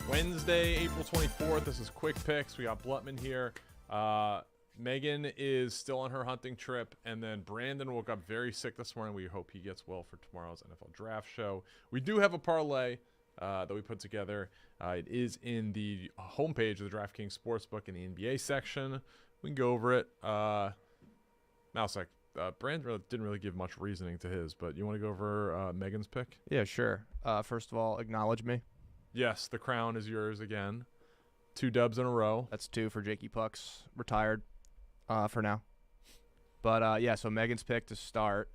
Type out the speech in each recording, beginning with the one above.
Wednesday, April 24th. This is Quick Picks. We got Blutman here. Megan is still on her hunting trip, and then Brandon woke up very sick this morning. We hope he gets well for tomorrow's NFL draft show. We do have a parlay that we put together. It is in the homepage of the DraftKings Sportsbook in the NBA section. We can go over it. Mousek, Brandon didn't really give much reasoning to his, but you want to go over Megan's pick? Yeah, sure. First of all, acknowledge me. Yes, the crown is yours again. 2 dubs in a row. That's 2 for Jakey Pucks. Retired for now. But, yeah, so Megan's pick to start.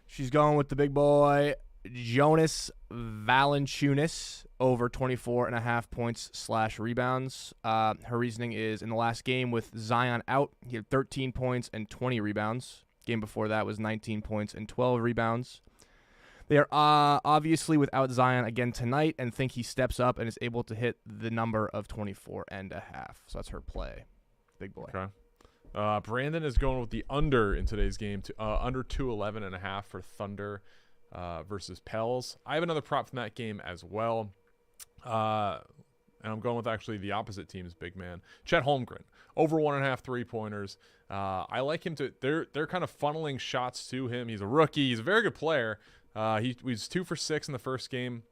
She's going with the big boy, Jonas Valanciunas, over 24.5 points / rebounds. Her reasoning is in the last game with Zion out, he had 13 points and 20 rebounds. Game before that was 19 points and 12 rebounds. They are obviously without Zion again tonight and think he steps up and is able to hit the number of 24.5. So that's her play. Big boy. Okay. Brandon is going with the under in today's game, to under 211.5 for Thunder versus Pels. I have another prop from that game as well. And I'm going with actually the opposite team's big man, Chet Holmgren, over 1.5 3-pointers. I like him to. They're kind of funneling shots to him. He's a rookie. He's a very good player. He was 2 for 6 in the first game.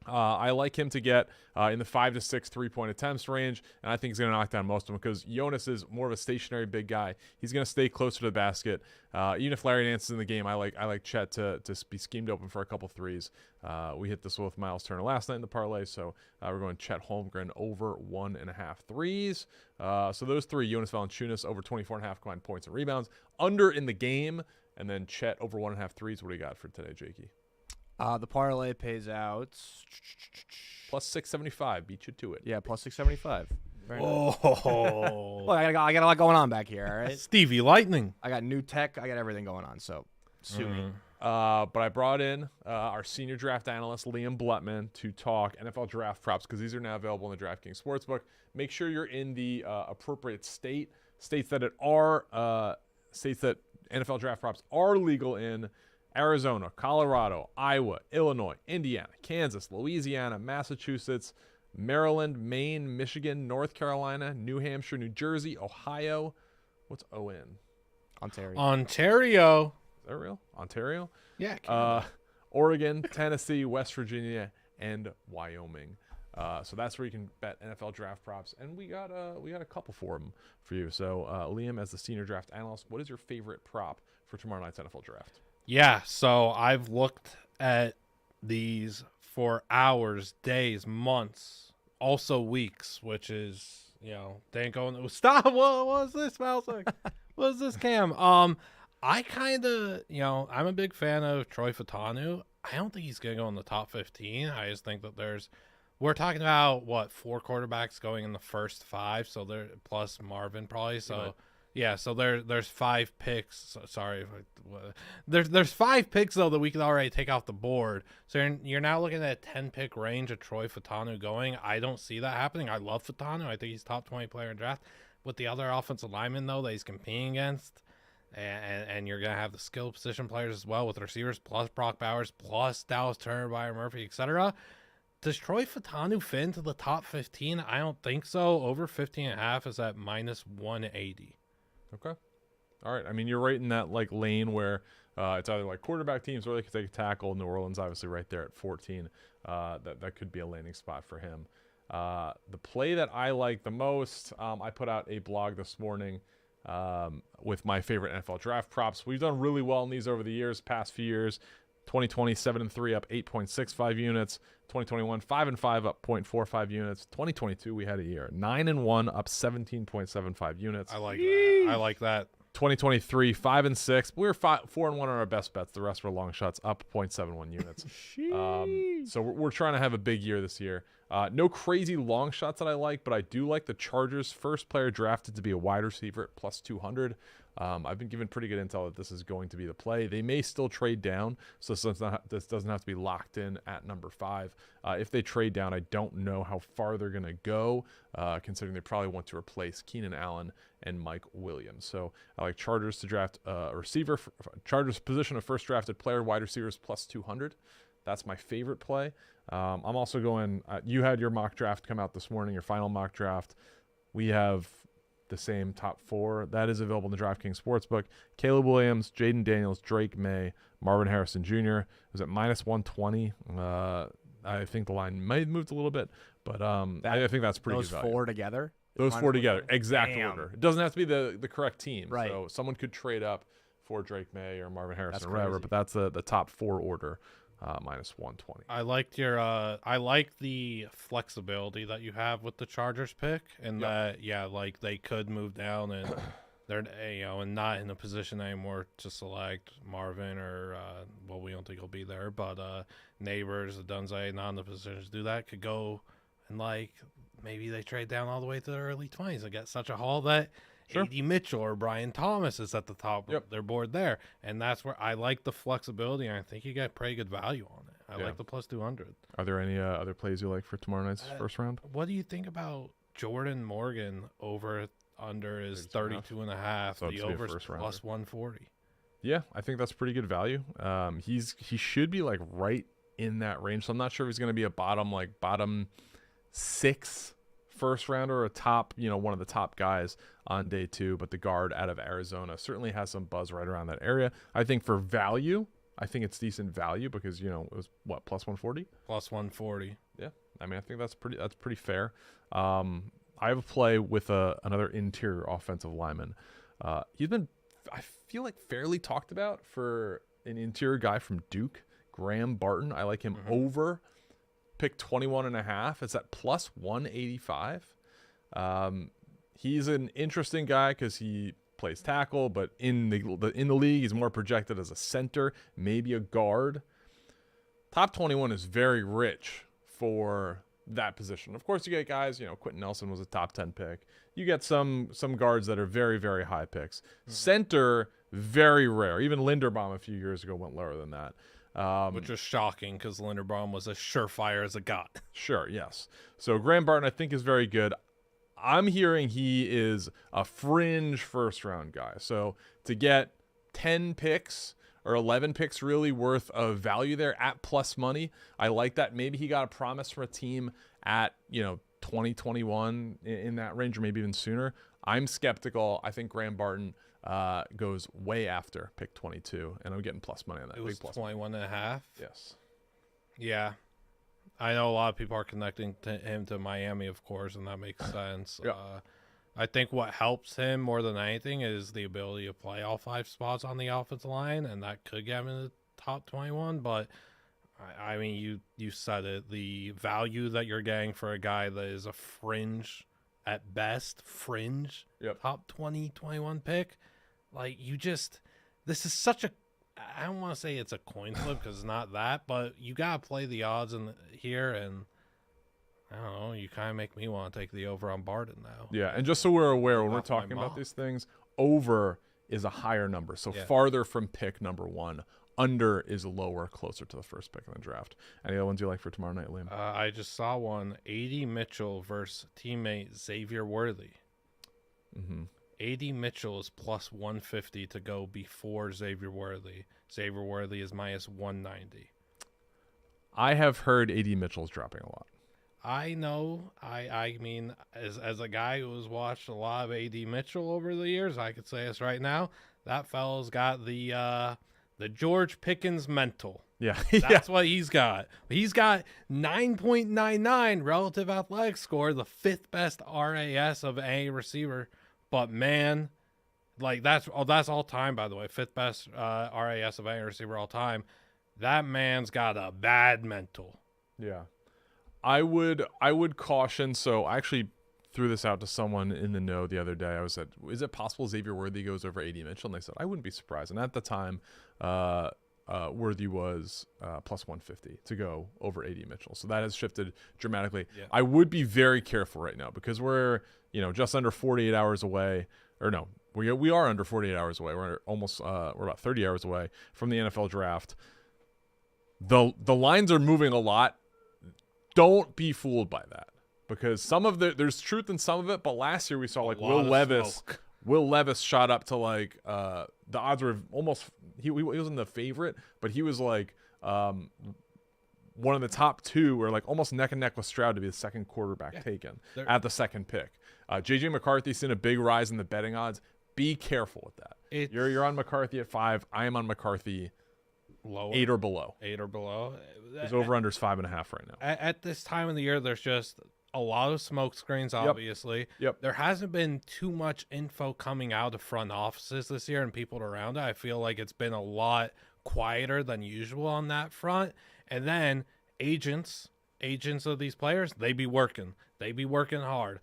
I like him to get in the 5 to 6 3-point attempts range, and I think he's going to knock down most of them because Jonas is more of a stationary big guy. He's going to stay closer to the basket. Even if Larry Nance is in the game, I like Chet to be schemed open for a couple threes. We hit this with Miles Turner last night in the parlay, so we're going Chet Holmgren over 1.5 threes. So those 3, Jonas Valanciunas over 24.5 combined points and rebounds, under in the game, and then Chet over 1.5 threes. What do you got for today, Jakey? The parlay pays out plus 675. Beat you to it. Yeah, plus 675. Oh, Look, I got a lot going on back here. All right, Stevie Lightning. I got new tech. I got everything going on. So sue me. But I brought in our senior draft analyst, Liam Blutman, to talk NFL draft props because these are now available in the DraftKings Sportsbook. Make sure you're in the appropriate states that NFL draft props are legal in: Arizona, Colorado, Iowa, Illinois, Indiana, Kansas, Louisiana, Massachusetts, Maryland, Maine, Michigan, North Carolina, New Hampshire, New Jersey, Ohio. What's O in? Ontario. Is that real? Ontario? Yeah. Oregon, Tennessee, West Virginia, and Wyoming. So that's where you can bet NFL draft props, and we got a couple for them for you. So Liam, as the senior draft analyst, what is your favorite prop for tomorrow night's NFL draft? Yeah, so I've looked at these for hours, days, months, also weeks, which is, they ain't going to stop. What was this, Mouse? What is this, Cam? I kind of, I'm a big fan of Troy Fautanu. I don't think he's going to go in the top 15. I just think that we're talking about, 4 quarterbacks going in the first 5, so they're plus Marvin probably. So Yeah, so there's 5 picks. Sorry, there's 5 picks though that we can already take off the board. So you're now looking at a 10-pick range of Troy Fautanu going. I don't see that happening. I love Fautanu. I think he's top 20 player in draft. With the other offensive linemen though that he's competing against, and you're gonna have the skill position players as well with receivers plus Brock Bowers plus Dallas Turner, Byron Murphy, etc. Does Troy Fautanu fit into the top 15? I don't think so. Over 15.5 is at -180. Okay. All right. I mean, you're right in that like lane where it's either like quarterback teams or they could take a tackle. New Orleans obviously right there at 14. That could be a landing spot for him. The play that I like the most, I put out a blog this morning with my favorite NFL draft props. We've done really well in these over the years, past few years. 2020, 7-3, up 8.65 units. 2021, 5-5, up 0.45 units. 2022, we had a year 9-1, up 17.75 units. I like that. I like that. 2023, 5-6. We were 4-1 on our best bets. The rest were long shots, up 0.71 units. So we're trying to have a big year this year. No crazy long shots that I like, but I do like the Chargers' first player drafted to be a wide receiver at plus 200. I've been given pretty good intel that this is going to be the play. They may still trade down, so this doesn't have to be locked in at number 5. If they trade down, I don't know how far they're going to go, considering they probably want to replace Keenan Allen and Mike Williams. So I like Chargers to draft a receiver. Chargers position of first drafted player, wide receivers plus 200. That's my favorite play. I'm also going, you had your mock draft come out this morning, your final mock draft. We have the same top 4 that is available in the DraftKings Sportsbook. Caleb Williams, Jaden Daniels, Drake May, Marvin Harrison Jr. It was at -120. I think the line might have moved a little bit, but I think that's pretty good value. Those 4 together? Those 4 together, exact order. It doesn't have to be the correct team. Right. So someone could trade up for Drake May or Marvin Harrison or whatever, but that's the top 4 order. -120. I liked your I like the flexibility that you have with the Chargers pick, and that like they could move down and they're and not in a position anymore to select Marvin or we don't think he'll be there, but Neighbors, Dunze, not in the position to do that, could go and like maybe they trade down all the way to the early 20s and get such a haul that A.D. Mitchell or Brian Thomas is at the top of their board there. And that's where I like the flexibility, and I think you get pretty good value on it. I like the plus 200. Are there any other plays you like for tomorrow night's first round? What do you think about Jordan Morgan under is 32.5? So the over is plus 140. Yeah, I think that's pretty good value. He should be like right in that range. So I'm not sure if he's going to be a bottom 6 first rounder or a top, one of the top guys on day 2, but the guard out of Arizona certainly has some buzz right around that area. I think for value, I think it's decent value because, it was plus 140? Plus 140. Yeah. I mean, I think that's pretty fair. I have a play with another interior offensive lineman. He's been, I feel like, fairly talked about for an interior guy from Duke, Graham Barton. I like him over pick 21.5. It's at plus 185. He's an interesting guy because he plays tackle, but in the league, he's more projected as a center, maybe a guard. Top 21 is very rich for that position. Of course, you get guys, Quentin Nelson was a top 10 pick. You get some guards that are very, very high picks. Center, very rare. Even Linderbaum a few years ago went lower than that. Which was shocking because Linderbaum was as surefire as it got. Sure, yes. So Graham Barton, I think, is very good. I'm hearing he is a fringe first-round guy. So to get 10 picks or 11 picks really worth of value there at plus money, I like that. Maybe he got a promise from a team at 2021 in that range, or maybe even sooner. I'm skeptical. I think Graham Barton goes way after pick 22, and I'm getting plus money on that. It was 21.5. Yes. Yeah, I know a lot of people are connecting him to Miami, of course, and that makes sense. I think what helps him more than anything is the ability to play all 5 spots on the offensive line, and that could get him in the top 21. But I mean, you said it. The value that you're getting for a guy that is a fringe, at best, top 20, 21 pick. Like, this is such a, I don't want to say it's a coin flip because it's not that, but you got to play the odds here, and I don't know, you kind of make me want to take the over on Barton now. Yeah, and just so we're aware, when we're talking about these things, over is a higher number, so farther from pick number 1. Under is lower, closer to the first pick in the draft. Any other ones you like for tomorrow night, Liam? I just saw one. A.D. Mitchell versus teammate Xavier Worthy. Mm-hmm. A.D. Mitchell is plus 150 to go before Xavier Worthy. Xavier Worthy is minus 190. I have heard A.D. Mitchell's dropping a lot. I know. I mean, as a guy who has watched a lot of A.D. Mitchell over the years, I could say this right now. That fella's got the George Pickens mental. Yeah. That's what he's got. He's got 9.99 relative athletic score, the 5th best RAS of any receiver. But man, like that's all time, by the way. 5th best RAS of any receiver all time. That man's got a bad mental. Yeah. I would caution. So I actually threw this out to someone in the know the other day. I was said, is it possible Xavier Worthy goes over A.D. Mitchell? And they said, I wouldn't be surprised. And at the time, Worthy was plus 150 to go over A.D. Mitchell. So that has shifted dramatically. Yeah. I would be very careful right now because we're, just under 48 hours away. Or no, we are under 48 hours away. We're almost we're about 30 hours away from the NFL draft. The lines are moving a lot. Don't be fooled by that. Because there's truth in some of it, but last year we saw like Will Levis. Will Levis shot up to like the odds were almost he wasn't the favorite, but he was like one of the top 2 or like almost neck and neck with Stroud to be the second quarterback taken at the second pick. JJ McCarthy's seen a big rise in the betting odds. Be careful with that. You're on McCarthy at 5. I am on McCarthy lower, 8 or below. 8 or below. His over-under's 5.5 right now. At this time of the year, there's just a lot of smoke screens, obviously. Yep. There hasn't been too much info coming out of front offices this year and people around it. I feel like it's been a lot quieter than usual on that front. And then agents of these players, they be working hard.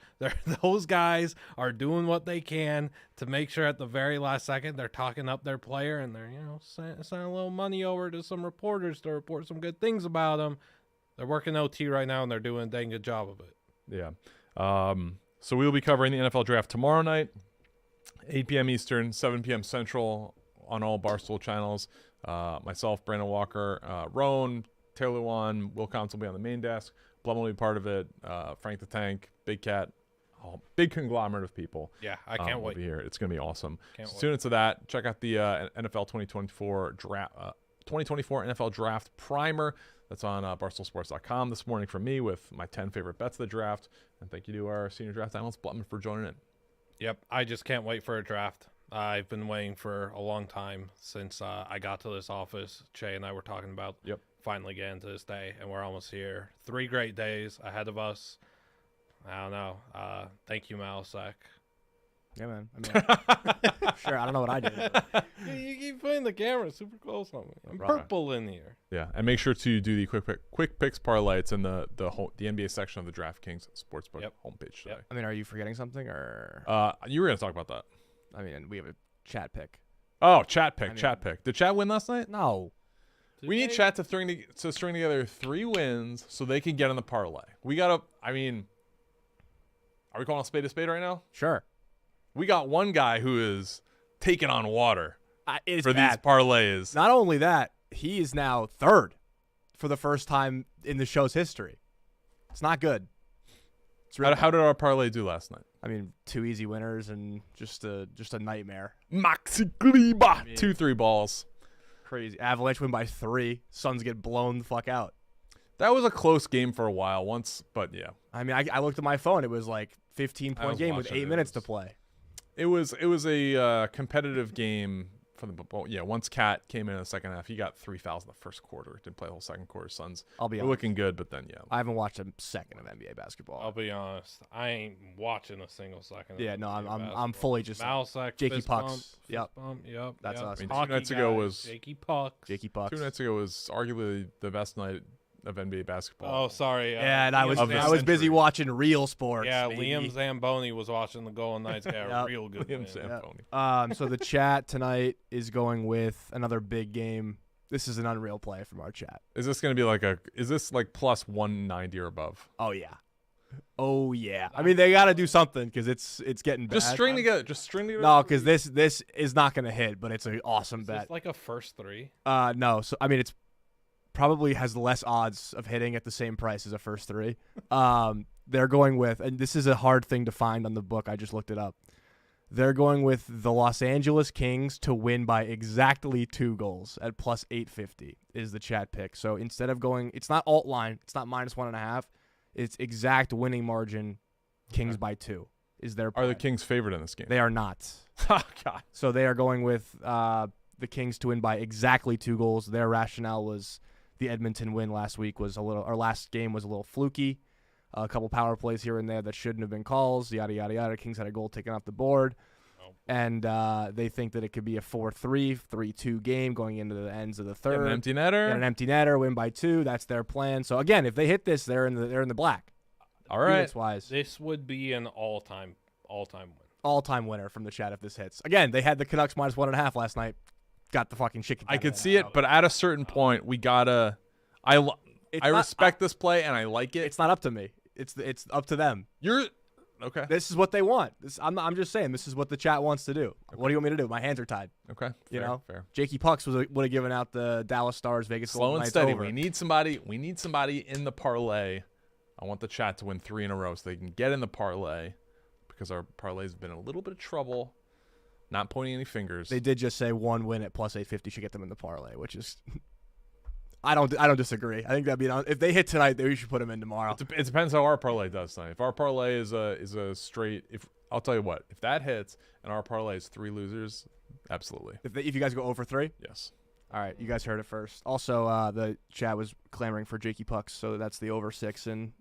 Those guys are doing what they can to make sure at the very last second they're talking up their player and they're sending a little money over to some reporters to report some good things about them. They're working OT right now and they're doing a dang good job of it. Yeah. So we'll be covering the NFL draft tomorrow night, 8 p.m. Eastern, 7 p.m. Central on all Barstool channels. Myself, Brandon Walker, Roan, Taylor Wan, Will Counts will be on the main desk. Blum will be part of it. Frank the Tank, Big Cat, big conglomerate of people. Yeah, I can't wait. Will be here. It's going to be awesome. Can't Tune into that. Check out the NFL 2024 draft, 2024 NFL Draft Primer. That's on barstoolsports.com this morning from me with my 10 favorite bets of the draft. And thank you to our senior draft analyst, Blum, for joining in. Yep, I just can't wait for a draft. I've been waiting for a long time since I got to this office. Che and I were talking about finally getting to this day, and we're almost here. 3 great days ahead of us. I don't know. Thank you, Malasek. Yeah, man. I mean, sure, I don't know what I did. But. You keep putting the camera super close on me. I'm purple in here. Yeah, and make sure to do the quick picks parlay. It's in the NBA section of the DraftKings Sportsbook homepage today. I mean, are you forgetting something or? You were gonna talk about that. I mean, we have a chat pick. Oh, chat pick. Did Chat win last night? No. We need Chat to string together 3 wins so they can get on the parlay. We gotta. I mean, are we calling a spade right now? Sure. We got one guy who is taking on water for bad. these parlays. Not only that, he is now 3rd for the first time in the show's history. It's not good. It's how did our parlay do last night? I mean, 2 easy winners and just a nightmare. Maxi Gleba. 2-3 balls. Crazy. Avalanche win by 3. Suns get blown the fuck out. That was a close game for a while once, but yeah. I mean, I looked at my phone. It was like 15-point game with 8 minutes to play. It was a competitive game for the once Cat came in the second half, he got 3 fouls in the first quarter. Didn't play the whole second quarter. Suns were looking good, but then I haven't watched a second of NBA basketball. I'll be honest, I ain't watching a single second. Yeah, no, I'm fully just Jakey Pucks. Yep, that's us. I mean, 2 nights ago was Jakey Pucks. 2 nights ago was arguably the best night of NBA basketball. Oh, sorry. Yeah, and I was busy watching real sports. Yeah, baby. Liam Zamboni was watching the Golden Knights get a real good Liam Zamboni. So the chat tonight is going with another big game. This is an unreal play from our chat. Is this going to be is this like plus 190 or above? Oh, yeah. Oh yeah. I mean, they got to do something because it's getting bad. Just string together. No, because this is not going to hit, but it's an awesome Is bet. this like a first 3? No. So I mean, it's probably has less odds of hitting at the same price as a first 3. They're going with, and this is a hard thing to find on the book. I just looked it up. They're going with the Los Angeles Kings to win by exactly 2 goals at plus 850 is the chat pick. So instead of going, it's not alt line, it's not minus 1.5. It's exact winning margin. Kings by 2 is their play. Are the Kings favored in this game? They are not. Oh, God. So they are going with the Kings to win by exactly 2 goals. Their rationale was the Edmonton win last week was our last game was a little fluky. A couple power plays here and there that shouldn't have been calls, yada, yada, yada. Kings had a goal taken off the board. Oh. And they think that it could be a 4-3, 3-2 game going into the ends of the third. Get an empty netter. Get an empty netter, win by 2. That's their plan. So, again, if they hit this, they're in the black. All right. Units-wise. This would be an all-time win. All-time winner from the chat if this hits. Again, they had the Canucks minus 1.5 last night. Got the fucking shit kicked out I of could them. see it, but at a certain point, we gotta. I respect this play and I like it. It's not up to me. It's up to them. You're okay. This is what they want. I'm just saying. This is what the chat wants to do. Okay. What do you want me to do? My hands are tied. Okay. You Fair, know? fair. Jakey Pucks would have given out the Dallas Stars Vegas Slow Golden and Knights steady. over. We need somebody in the parlay. I want the chat to win 3 in a row so they can get in the parlay because our parlay's been in a little bit of trouble. Not pointing any fingers. They did just say 1 win at plus 850 should get them in the parlay, which is I don't disagree. I think that'd be if they hit tonight, we should put them in tomorrow. It depends how our parlay does tonight. If our parlay is a straight, I'll tell you what, if that hits and our parlay is 3 losers, absolutely. If you guys go over 3, Yes. all right, you guys heard it first. Also, the chat was clamoring for Jakey Pucks, so that's the over 6 in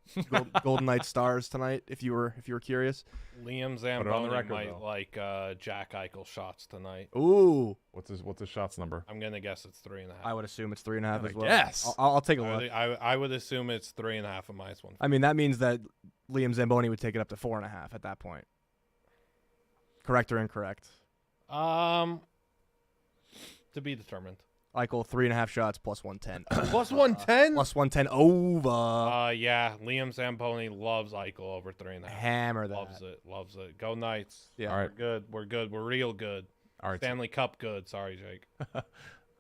Golden Knights Stars tonight. If you were curious. Liam Put it on the Zamboni record, might though. like Jack Eichel shots tonight. Ooh, What's his shots number? I'm gonna guess it's 3.5. I would assume it's 3.5 as well. Yes. I'll take a look. I would assume it's 3.5 and minus 1. I mean, that means that Liam Zamboni would take it up to 4.5 at that point. Correct or incorrect? To be determined. Eichel 3.5 shots plus 110. Plus 110. Plus 110 over. Yeah. Liam Zamboni loves Eichel over 3.5. Hammer that. Loves it. Go Knights. Yeah. All right. We're good. We're real good. All right. Stanley Cup good. Sorry, Jake. All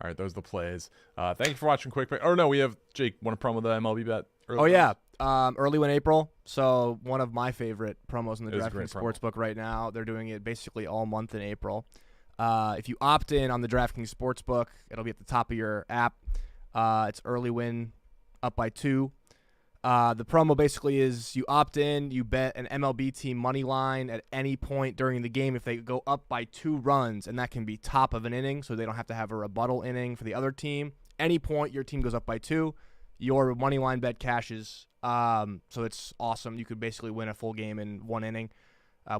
right. Those are the plays. Thank you for watching Quick Pick. Oh, no. We have Jake. Want to promo the MLB bet? Oh, yeah. Early win April. So one of my favorite promos in the It is a great DraftKings Sportsbook right now. They're doing it basically all month in April. If you opt in on the DraftKings Sportsbook, it'll be at the top of your app. It's early win up by 2. The promo basically is you opt in, you bet an MLB team money line at any point during the game if they go up by 2 runs, and that can be top of an inning, so they don't have to have a rebuttal inning for the other team. Any point your team goes up by 2, your money line bet cashes. So it's awesome. You could basically win a full game in 1 inning.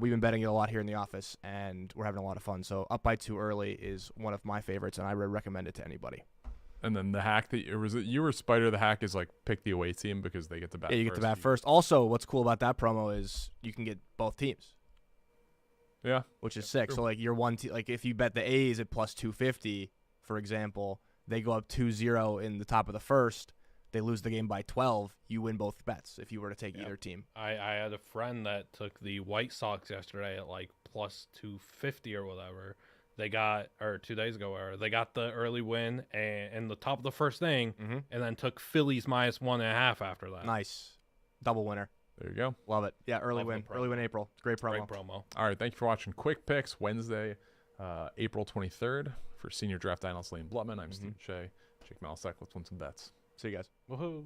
We've been betting it a lot here in the office, and we're having a lot of fun. So up by 2 early is one of my favorites, and I would recommend it to anybody. And then the hack you or Spider, the hack is like pick the away team because they get the bat. Yeah, you get the bat first. Also, what's cool about that promo is you can get both teams. Yeah. Which is sick. True. So like your one like if you bet the A's at plus 250, for example, they go up 2-0 in the top of the first. They lose the game by 12. You win both bets if you were to take either team. I had a friend that took the White Sox yesterday at like plus 250 or whatever. They got, or 2 days ago, or they got the early win and in the top of the first inning, and then took Phillies minus 1.5 after that. Nice. Double winner. There you go. Love it. Yeah, early Love the win. promo. Early win April. Great promo. Great promo. All right. Thank you for watching Quick Picks Wednesday, April 23rd for senior draft analyst Lane Blutman. I'm Steve Shea. Jake Malasek. Let's win some bets. See you guys. Woohoo.